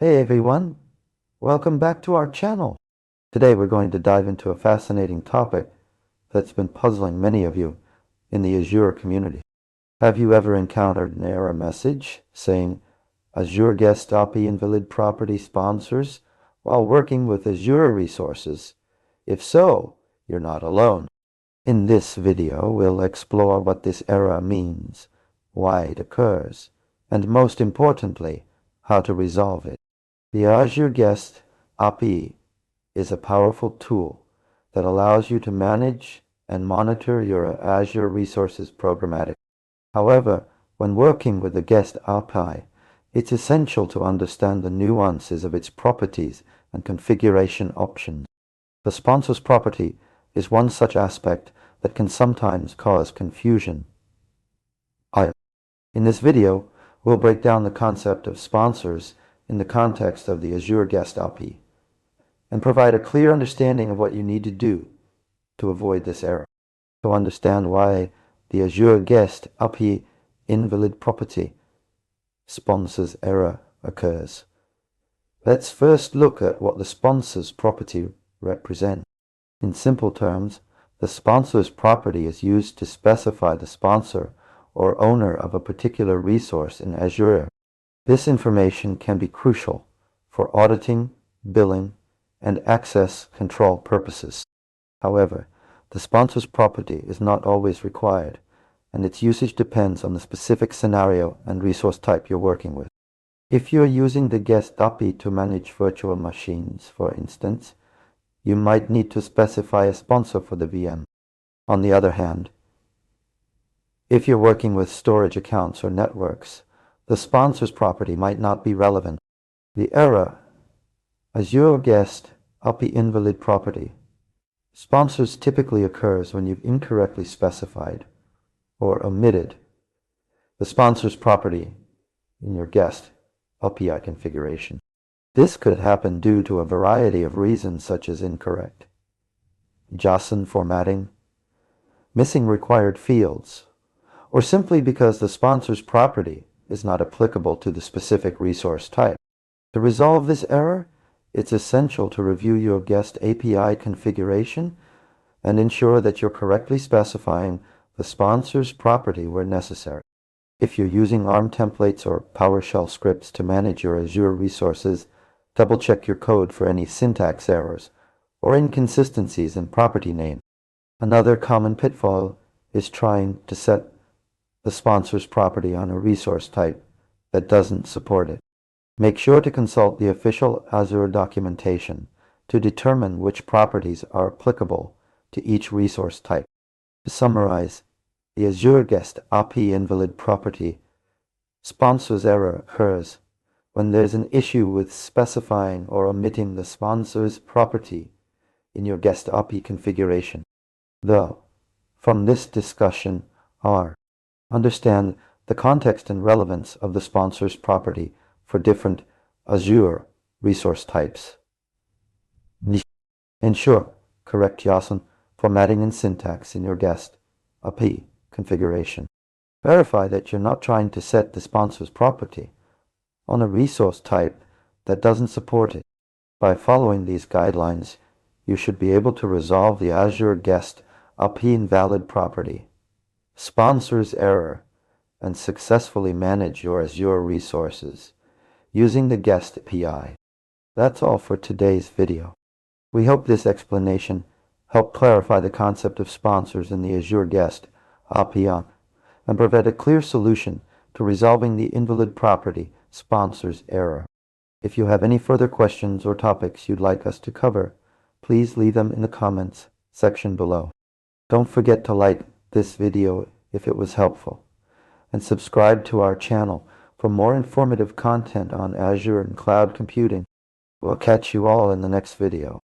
Hey everyone, welcome back to our channel. Today we're going to dive into a fascinating topic that's been puzzling many of you in the Azure community. Have you ever encountered an error message saying Azure guest API invalid property sponsors while working with Azure resources? If so, you're not alone. In this video, we'll explore what this error means, why it occurs, and most importantly, how to resolve it. The Azure Guest API is a powerful tool that allows you to manage and monitor your Azure resources programmatically. However, when working with the Guest API, it's essential to understand the nuances of its properties and configuration options. The sponsors property is one such aspect that can sometimes cause confusion. In this video, we'll break down the concept of sponsors in the context of the Azure Guest API and provide a clear understanding of what you need to do to avoid this error. To understand why the Azure Guest API invalid property sponsors error occurs, let's first look at what the sponsors property represents. In simple terms, the sponsors property is used to specify the sponsor or owner of a particular resource in Azure. This information can be crucial for auditing, billing, and access control purposes. However, the sponsor's property is not always required, and its usage depends on the specific scenario and resource type you're working with. If you're using the guest API to manage virtual machines, for instance, you might need to specify a sponsor for the VM. On the other hand, if you're working with storage accounts or networks, the sponsor's property might not be relevant. The error, Azure Guest API invalid property, sponsors typically occurs when you've incorrectly specified or omitted the sponsor's property in your guest API configuration. This could happen due to a variety of reasons such as incorrect JSON formatting, missing required fields, or simply because the sponsor's property is not applicable to the specific resource type. To resolve this error, it's essential to review your guest API configuration and ensure that you're correctly specifying the sponsor's property where necessary. If you're using ARM templates or PowerShell scripts to manage your Azure resources, double-check your code for any syntax errors or inconsistencies in property name. Another common pitfall is trying to set the sponsor's property on a resource type that doesn't support it. Make sure to consult the official Azure documentation to determine which properties are applicable to each resource type. To summarize, the Azure Guest API invalid property sponsors error occurs when there's an issue with specifying or omitting the sponsor's property in your guest API configuration. Though, from this discussion understand the context and relevance of the sponsor's property for different Azure resource types. Ensure correct JSON formatting and syntax in your guest API configuration. Verify that you're not trying to set the sponsor's property on a resource type that doesn't support it. By following these guidelines, you should be able to resolve the Azure Guest API invalid property sponsor's error and successfully manage your Azure resources using the Guest API. That's all for today's video. We hope this explanation helped clarify the concept of sponsors in the Azure Guest API and provide a clear solution to resolving the invalid property sponsor's error. If you have any further questions or topics you'd like us to cover, please leave them in the comments section below. Don't forget to like this video if it was helpful, and subscribe to our channel for more informative content on Azure and cloud computing. We'll catch you all in the next video.